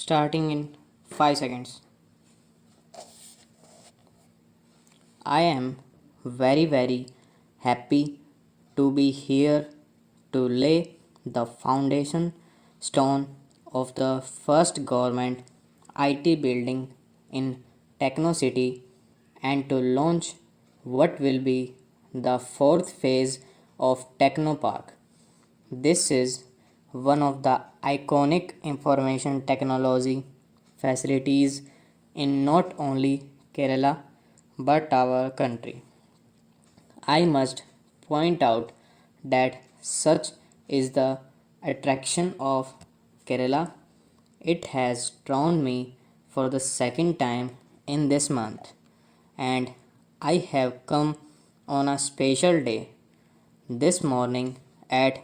starting in 5 seconds. I am very happy to be here to lay the foundation stone of the first government IT building in Techno City and to launch what will be the fourth phase of Techno Park. This is one of the iconic information technology facilities in not only Kerala but our country. I must point out that such is the attraction of Kerala. It has drawn me for the second time in this month, and I have come on a special day. This morning at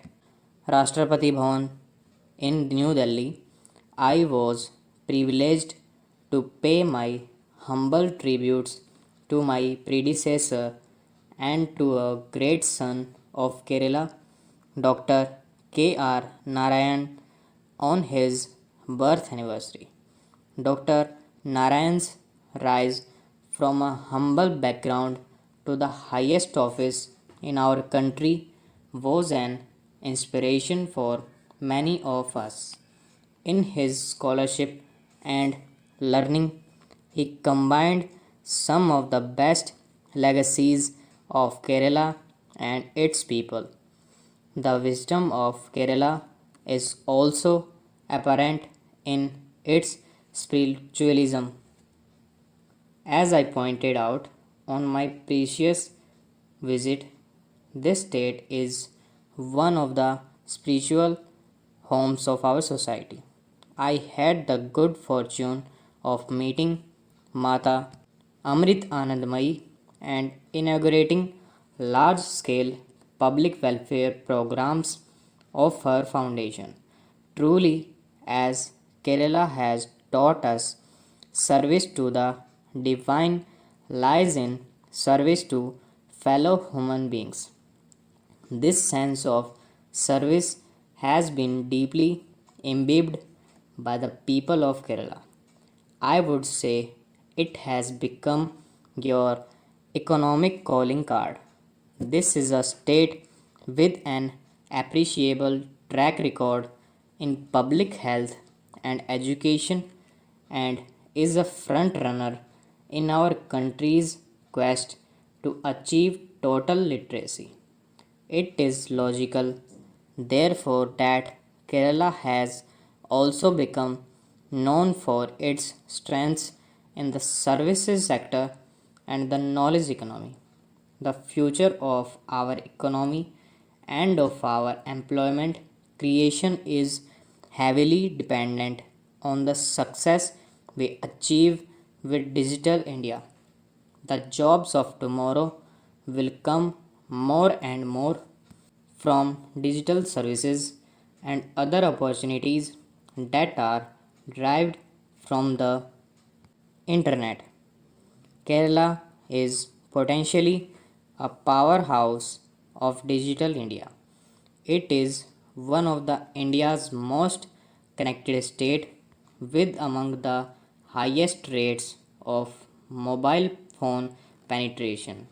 Rashtrapati Bhavan in New Delhi, I was privileged to pay my humble tributes to my predecessor and to a great son of Kerala, Dr. K.R. Narayan, on his birth anniversary. Dr. Narayan's rise from a humble background to the highest office in our country was an inspiration for many of us. In his scholarship and learning, he combined some of the best legacies of Kerala and its people. The wisdom of Kerala is also apparent in its spiritualism. As I pointed out on my previous visit, this state is one of the spiritual homes of our society. I had the good fortune of meeting Mata Amrit Anandmayi and inaugurating large scale public welfare programs of her foundation. Truly, as Kerala has taught us, service to the divine lies in service to fellow human beings. This sense of service has been deeply imbibed by the people of Kerala. I would say it has become your economic calling card. This is a state with an appreciable track record in public health and education and is a front runner in our country's quest to achieve total literacy. It is logical, therefore, that Kerala has also become known for its strengths in the services sector and the knowledge economy. The future of our economy and of our employment creation is heavily dependent on the success we achieve with Digital India. The jobs of tomorrow will come more and more from digital services and other opportunities that are derived from the internet. Kerala is potentially a powerhouse of digital India. It is one of the India's most connected state with among the highest rates of mobile phone penetration.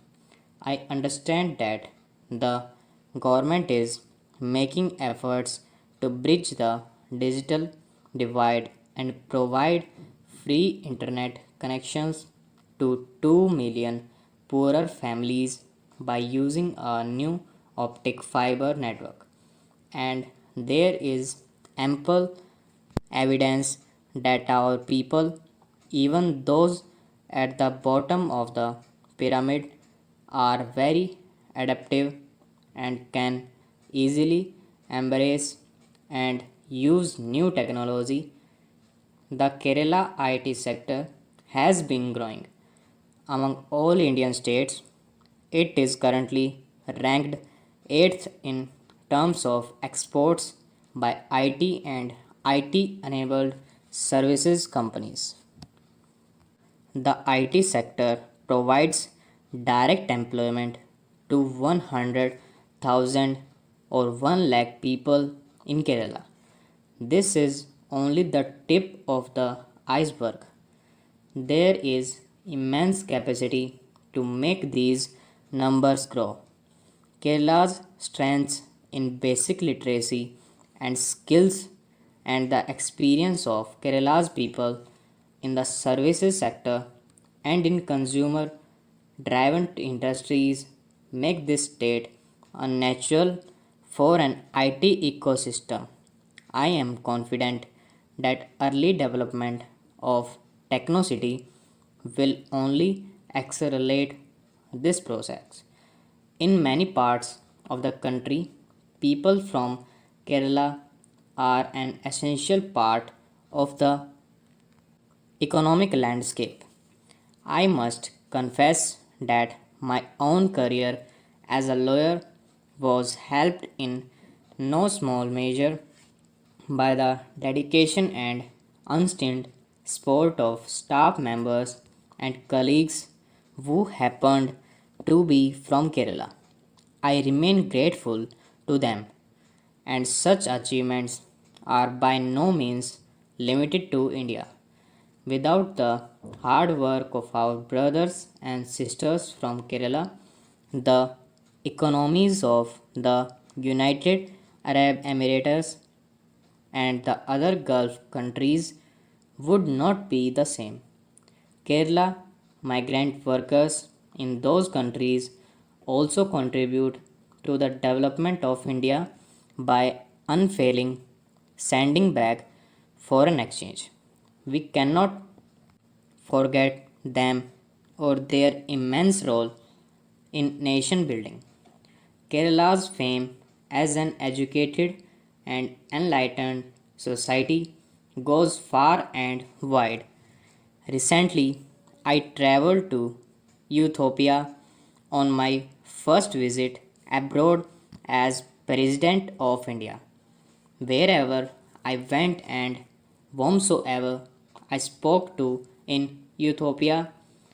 I understand that the government is making efforts to bridge the digital divide and provide free internet connections to 2 million poorer families by using a new optic fiber network. And there is ample evidence that our people, even those at the bottom of the pyramid, are very adaptive and can easily embrace and use new technology. The Kerala IT sector has been growing. Among all Indian states, it is currently ranked 8th in terms of exports by IT and IT enabled services companies. The IT sector provides direct employment to 100,000 or 1 lakh people in Kerala. This is only the tip of the iceberg. There is immense capacity to make these numbers grow. Kerala's strengths in basic literacy and skills and the experience of Kerala's people in the services sector and in consumer driven industries make this state a natural for an IT ecosystem. I am confident that early development of Technocity will only accelerate this process. In many parts of the country, people from Kerala are an essential part of the economic landscape. I must confess that my own career as a lawyer was helped in no small measure by the dedication and unstinted support of staff members and colleagues who happened to be from Kerala. I remain grateful to them, and such achievements are by no means limited to India. Without the hard work of our brothers and sisters from Kerala, the economies of the United Arab Emirates and the other Gulf countries would not be the same. Kerala migrant workers in those countries also contribute to the development of India by unfailing sending back foreign exchange. We cannot forget them or their immense role in nation building. Kerala's fame as an educated and enlightened society goes far and wide. Recently, I traveled to Ethiopia on my first visit abroad as President of India. Wherever I went and whomsoever I spoke to in Ethiopia,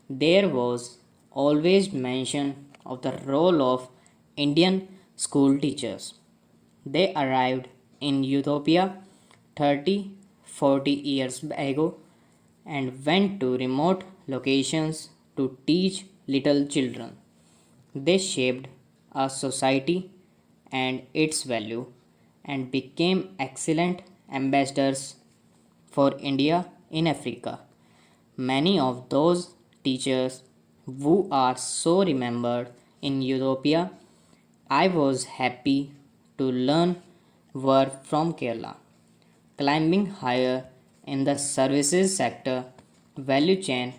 there was always mention of the role of Indian school teachers. They arrived in Ethiopia 30, 40 years ago and went to remote locations to teach little children. They shaped a society and its value and became excellent ambassadors for India in Africa. Many of those teachers who are so remembered in Ethiopia, I was happy to learn were from Kerala. Climbing higher in the services sector value chain,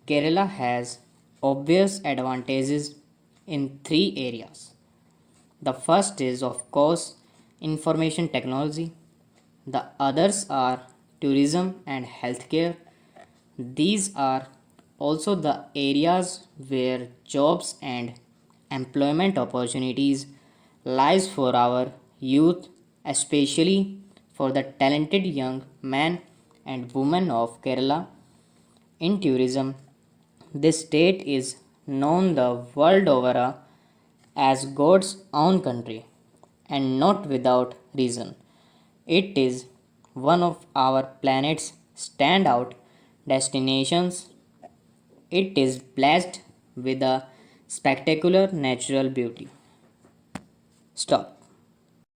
Kerala has obvious advantages in three areas. The first is, of course, information technology. The others are tourism and healthcare. These are also the areas where jobs and employment opportunities lies for our youth, especially for the talented young men and women of Kerala. In tourism, this state is known the world over as God's own country, and not without reason. It is one of our planet's standout destinations. It is blessed with a spectacular natural beauty. Stop.